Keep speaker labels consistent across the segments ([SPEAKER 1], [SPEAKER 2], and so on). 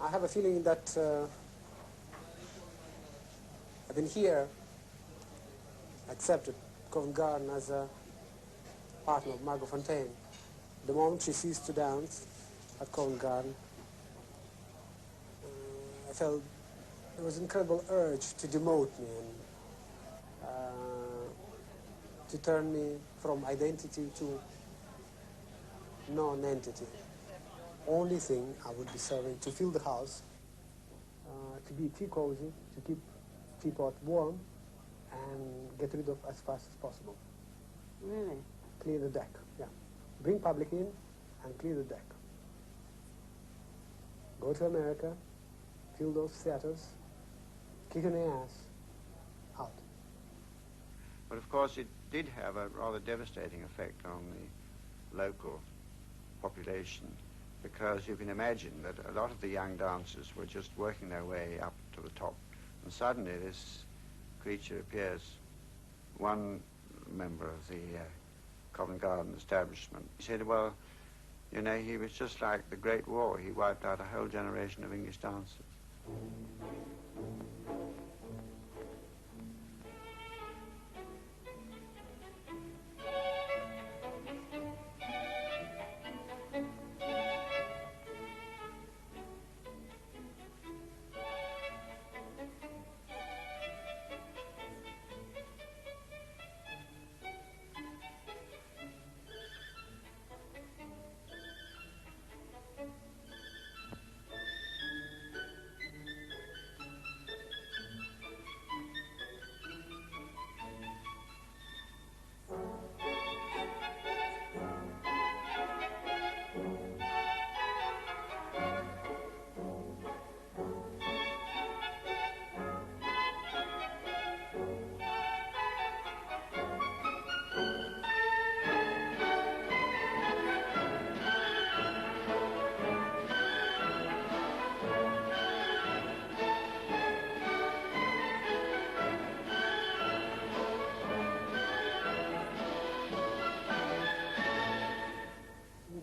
[SPEAKER 1] I have a feeling that I've been here, accepted Covent Garden as a partner of Margot Fonteyn. The moment she ceased to dance at Covent Garden, I felt there was an incredible urge to demote me and to turn me from identity to non-entity. Only thing I would be serving to fill the house, to be tea cozy, to keep teapot warm, and get rid of as fast as possible.
[SPEAKER 2] Really?
[SPEAKER 1] Clear the deck, yeah. Bring public in and clear the deck. Go to America, fill those theaters, kick in the ass, out.
[SPEAKER 3] But of course it did have a rather devastating effect on the local population, because you can imagine that a lot of the young dancers were just working their way up to the top, and suddenly this creature appears. One member of the Covent Garden establishment, he said, well, you know, he was just like the Great War. He wiped out a whole generation of English dancers.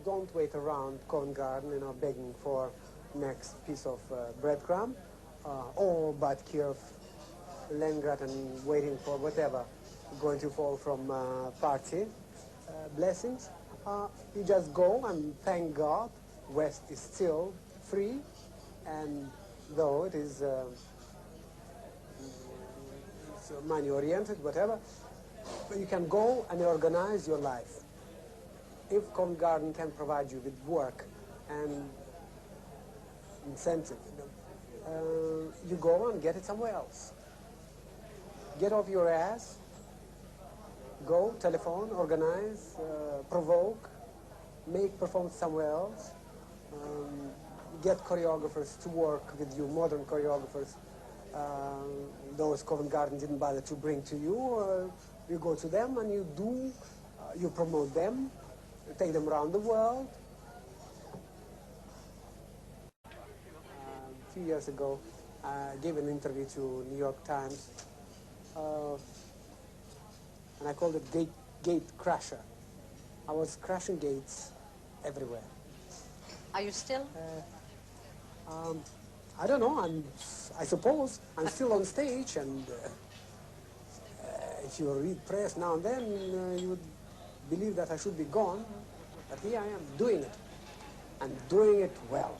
[SPEAKER 1] Don't wait around Covent Garden, you know, begging for next piece of breadcrumb, or bite here of Leningrad and waiting for whatever going to fall from party blessings. You just go and thank God West is still free, and though it is money-oriented, whatever, but you can go and organize your life. If Covent Garden can provide you with work and incentive, you go and get it somewhere else. Get off your ass, go, telephone, organize, provoke, make performance somewhere else, get choreographers to work with you, modern choreographers. Those Covent Garden didn't bother to bring to you. You go to them and you do, you promote them, take them around the world. A few years ago, I gave an interview to New York Times, and I called it Gate Crasher. I was crashing gates everywhere.
[SPEAKER 2] Are you still?
[SPEAKER 1] I don't know. I suppose I'm still on stage, and if you read press now and then, you would believe that I should be gone, but here I am doing it, and doing it well.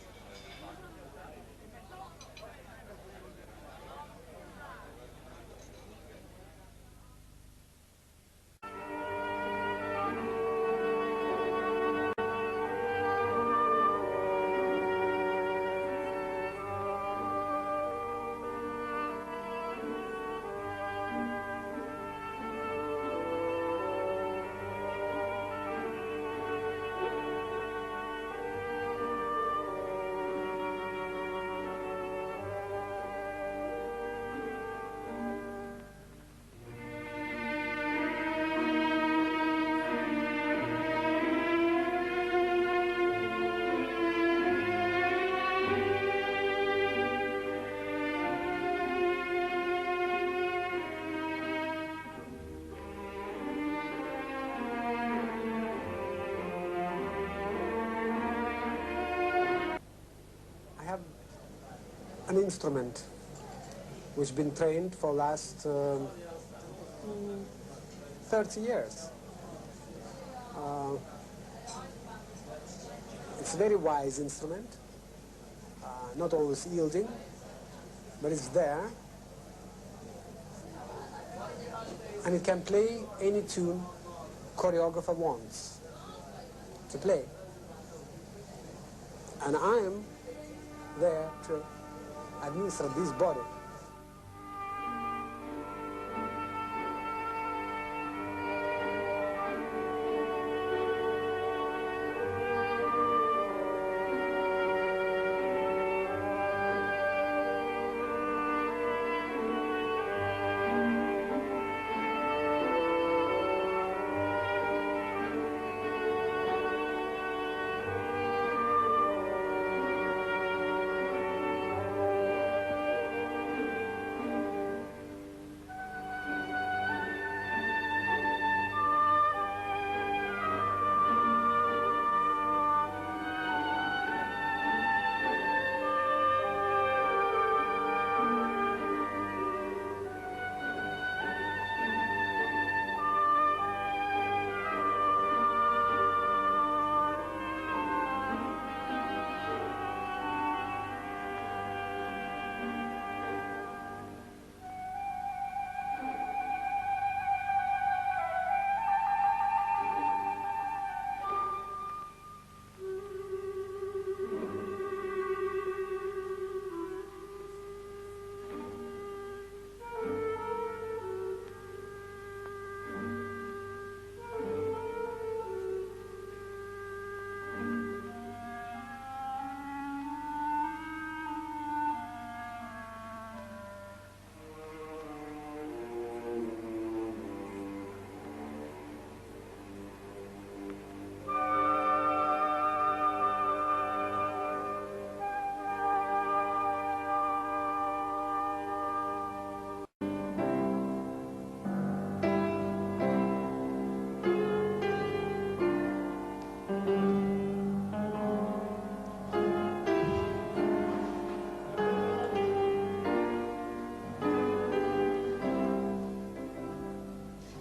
[SPEAKER 1] an instrument which has been trained for the last 30 years. It's a very wise instrument, not always yielding, but it's there. And it can play any tune choreographer wants to play. And I'm there to administer this body.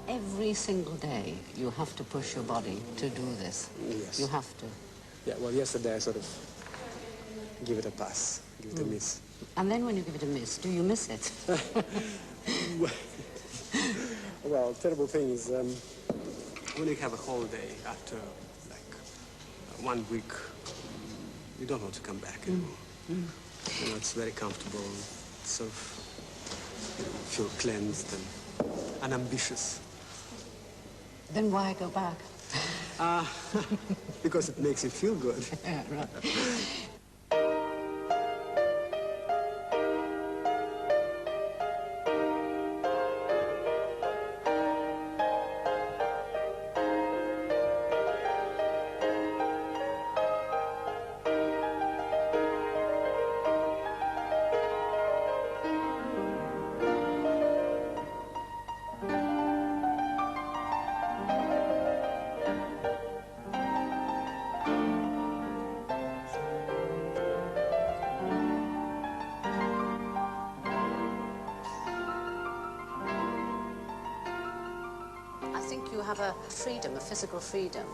[SPEAKER 2] Every single day you have to push your body to do this.
[SPEAKER 1] Yes.
[SPEAKER 2] You have to.
[SPEAKER 1] Yeah, well, yesterday I sort of give it a pass, give it a miss.
[SPEAKER 2] And then when you give it a miss, do you miss it?
[SPEAKER 1] Well, terrible thing is when you have a holiday after like 1 week, you don't want to come back anymore. You know, it's very comfortable, sort of feel cleansed and unambitious.
[SPEAKER 2] Then why go back?
[SPEAKER 1] Because it makes you feel good.
[SPEAKER 2] Yeah, right. You have a freedom, a physical freedom,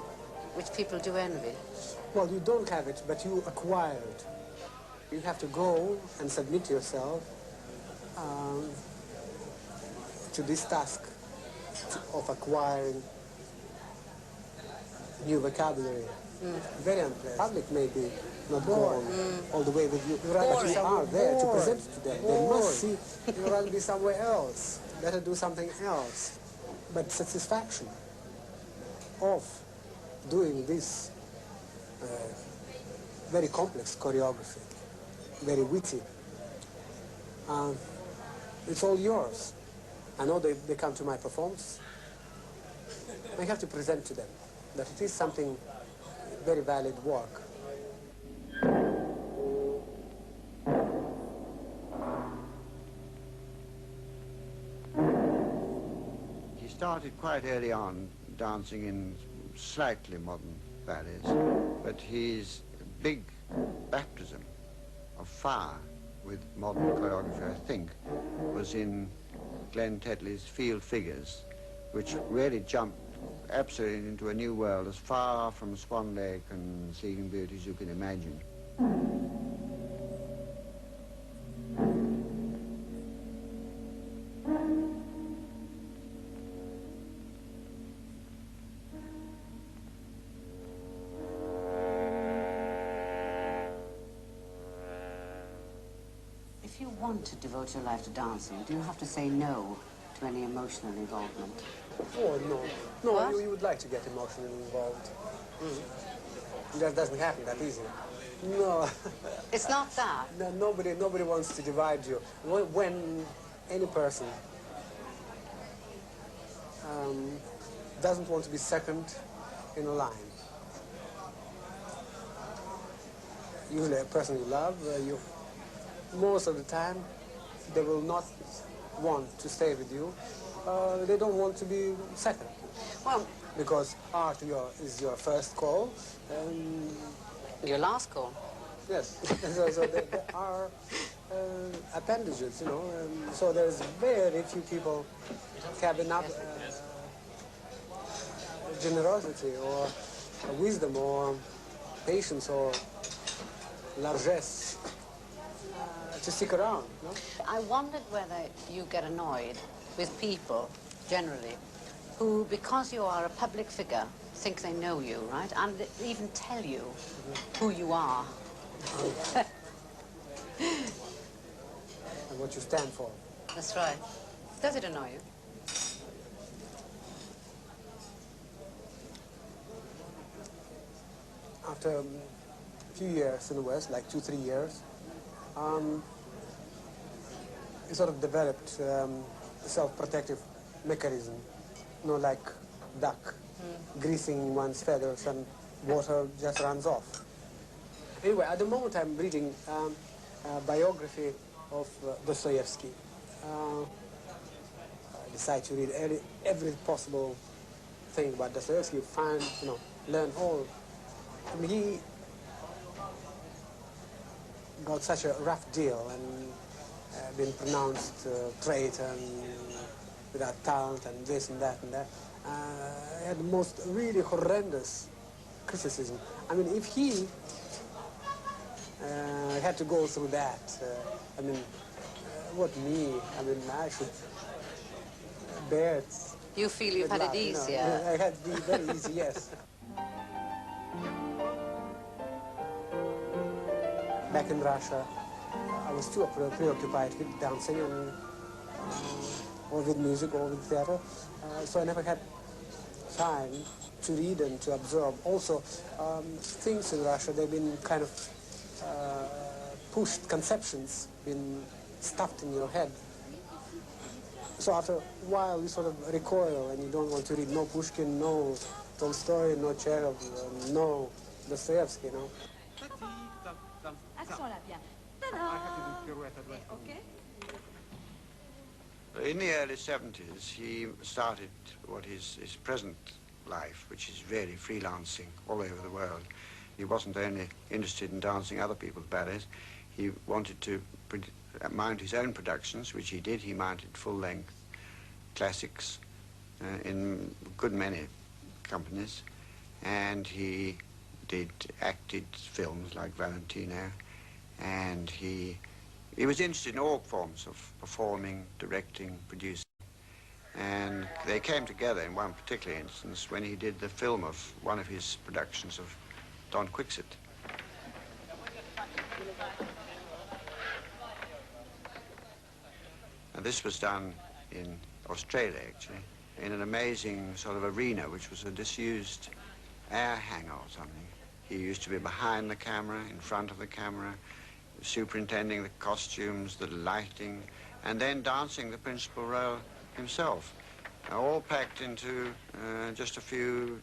[SPEAKER 2] which people do envy.
[SPEAKER 1] Well, you don't have it, but you acquire it. You have to go and submit yourself to this task of acquiring new vocabulary. Very unpleasant. Public may be not go all the way with you, but you are there to present it to them. They must see you'd rather be somewhere else, better do something else. But satisfaction of doing this very complex choreography, very witty, it's all yours. I know they come to my performance. I have to present to them that it is something very valid work.
[SPEAKER 3] He started quite early on dancing in slightly modern ballets, but his big baptism of fire with modern choreography, I think, was in Glenn Tetley's Field Figures, which really jumped absolutely into a new world, as far from Swan Lake and Sleeping Beauty as you can imagine.
[SPEAKER 2] If you want to devote your life to dancing, do you have to say no to any emotional involvement?
[SPEAKER 1] Oh, no. No,
[SPEAKER 2] What?
[SPEAKER 1] you would like to get emotionally involved. That doesn't happen that easy. No.
[SPEAKER 2] It's not that.
[SPEAKER 1] No, nobody wants to divide you. When any person doesn't want to be second in a line, usually a person you love, most of the time, they will not want to stay with you. They don't want to be second.
[SPEAKER 2] Well,
[SPEAKER 1] Because art is your first call.
[SPEAKER 2] your last call.
[SPEAKER 1] Yes. so there are appendages, you know. So there's very few people having up generosity or wisdom or patience or largesse to stick around. No?
[SPEAKER 2] I wondered whether you get annoyed with people, generally, who, because you are a public figure, think they know you, right? And they even tell you who you are.
[SPEAKER 1] And what you stand for.
[SPEAKER 2] That's right. Does it annoy you?
[SPEAKER 1] After a few years in the West, like 2-3 years, it sort of developed a self-protective mechanism, you know, like duck, greasing one's feathers and water just runs off. Anyway, at the moment I'm reading a biography of Dostoevsky. I decided to read every possible thing about Dostoevsky, find, you know, learn all. I mean, he got such a rough deal and been pronounced traitor and without talent and this and that and that. He had the most really horrendous criticism. I mean, if he had to go through that, I mean, what me? I mean, I should bear it.
[SPEAKER 2] You feel you've had it easier.
[SPEAKER 1] You know, I had it very easy, yes. Back in Russia, I was too preoccupied with dancing and or with music or with theater, so I never had time to read and to absorb. Also, things in Russia, they've been kind of pushed, conceptions been stuffed in your head. So after a while, you sort of recoil and you don't want to read no Pushkin, no Tolstoy, no Chekhov, no Dostoevsky, you know.
[SPEAKER 3] In the early 70s, he started what is his present life, which is really freelancing all over the world. He wasn't only interested in dancing other people's ballets, he wanted to mount his own productions, which he did. He mounted full-length classics in a good many companies, and he acted films like Valentino, and he was interested in all forms of performing, directing, producing. And they came together in one particular instance when he did the film of one of his productions of Don Quixote. And this was done in Australia, actually, in an amazing sort of arena, which was a disused air hangar or something. He used to be behind the camera, in front of the camera, superintending the costumes, the lighting, and then dancing the principal role himself, all packed into just a few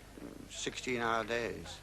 [SPEAKER 3] 16-hour days.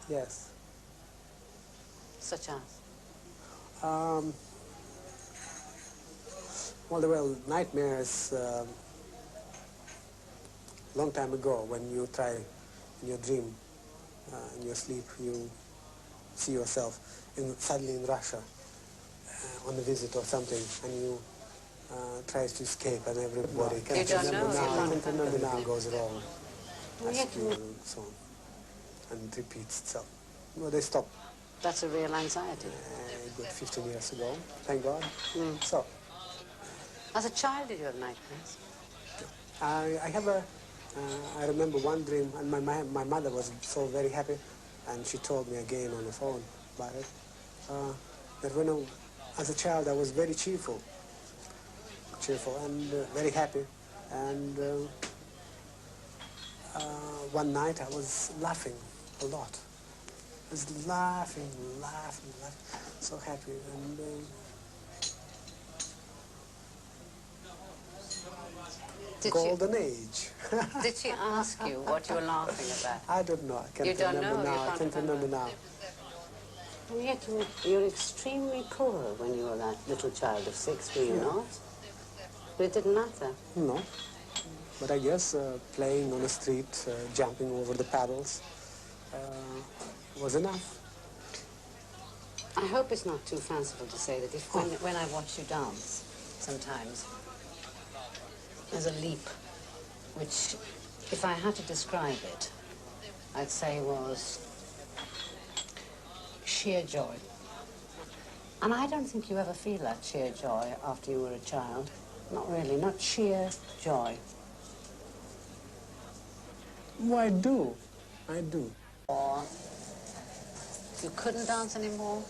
[SPEAKER 1] Yes.
[SPEAKER 2] Such as?
[SPEAKER 1] Well, there were nightmares long time ago when you try in your dream, in your sleep, you see yourself suddenly in Russia on a visit or something, and you tries to escape, and everybody can't remember now goes wrong. And so on. And it repeats itself. Well, they stopped.
[SPEAKER 2] That's a real anxiety.
[SPEAKER 1] Good 15 years ago, thank God. So,
[SPEAKER 2] as a child, did you have nightmares?
[SPEAKER 1] I have I remember one dream, and my mother was so very happy, and she told me again on the phone about it, that when as a child I was very cheerful and very happy, and one night I was laughing a lot. I was laughing, so happy, and golden age.
[SPEAKER 2] Did she ask you what you were laughing about?
[SPEAKER 1] I don't know. I can't remember now. I can't remember now.
[SPEAKER 2] And yet you were extremely poor when you were that little child of 6, were you not? But it didn't matter.
[SPEAKER 1] No. But I guess playing on the street, jumping over the paddles, was enough.
[SPEAKER 2] I hope it's not too fanciful to say that when I watch you dance, sometimes, there's a leap, which, if I had to describe it, I'd say was sheer joy. And I don't think you ever feel that sheer joy after you were a child. Not really, not sheer joy.
[SPEAKER 1] Oh, I do.
[SPEAKER 2] Or you couldn't dance anymore?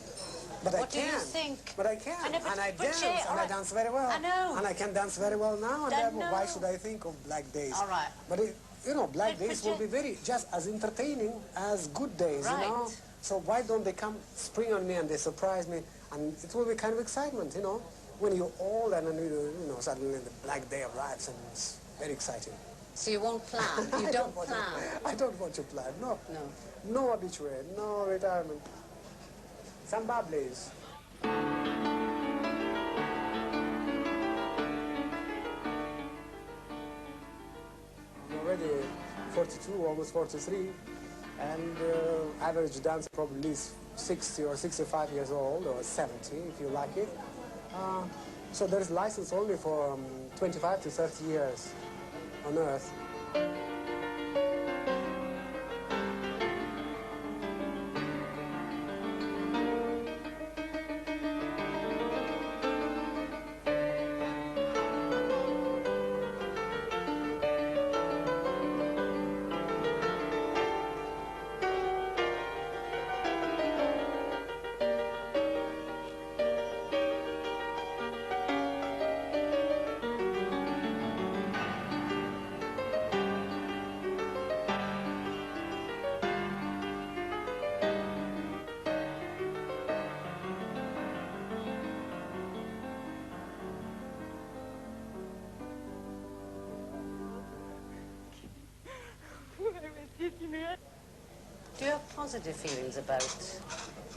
[SPEAKER 1] But
[SPEAKER 2] what do you think?
[SPEAKER 1] But I can.
[SPEAKER 2] I know,
[SPEAKER 1] and I dance, and I dance very well.
[SPEAKER 2] I know.
[SPEAKER 1] And I can dance very well now. And why should I think of black days?
[SPEAKER 2] All right.
[SPEAKER 1] But, black days will be just as entertaining as good days,
[SPEAKER 2] right.
[SPEAKER 1] you know? So why don't they come spring on me and they surprise me? And it will be kind of excitement, you know? When you're old and, suddenly the black day arrives and it's very exciting.
[SPEAKER 2] So you won't plan? You don't plan?
[SPEAKER 1] I don't want to plan, no.
[SPEAKER 2] No.
[SPEAKER 1] No obituary, no retirement. Some bubblies. I'm already 42, almost 43, and average dancer probably is 60 or 65 years old, or 70 if you like it. So there's license only for 25 to 30 years on Earth.
[SPEAKER 2] Do you have positive feelings about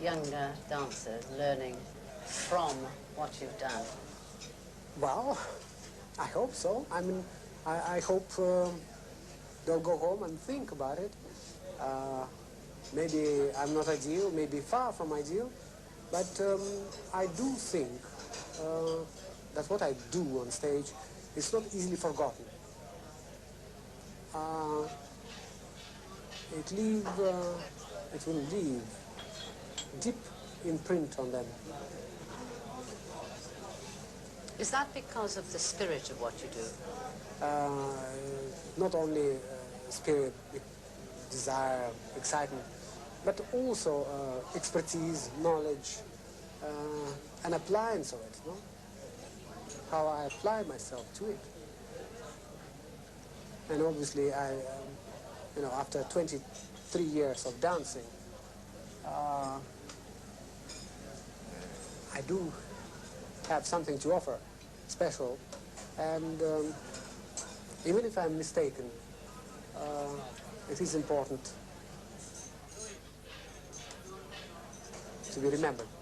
[SPEAKER 2] younger dancers learning from what you've done?
[SPEAKER 1] Well, I hope so. I mean, I hope they'll go home and think about it. Maybe I'm not ideal, maybe far from ideal, but I do think that what I do on stage is not easily forgotten. It will leave deep imprint on them.
[SPEAKER 2] Is that because of the spirit of what you do?
[SPEAKER 1] Not only spirit, desire, excitement, but also expertise, knowledge, and appliance of it, no? How I apply myself to it. And obviously, after 23 years of dancing, I do have something to offer, special, and even if I'm mistaken, it is important to be remembered.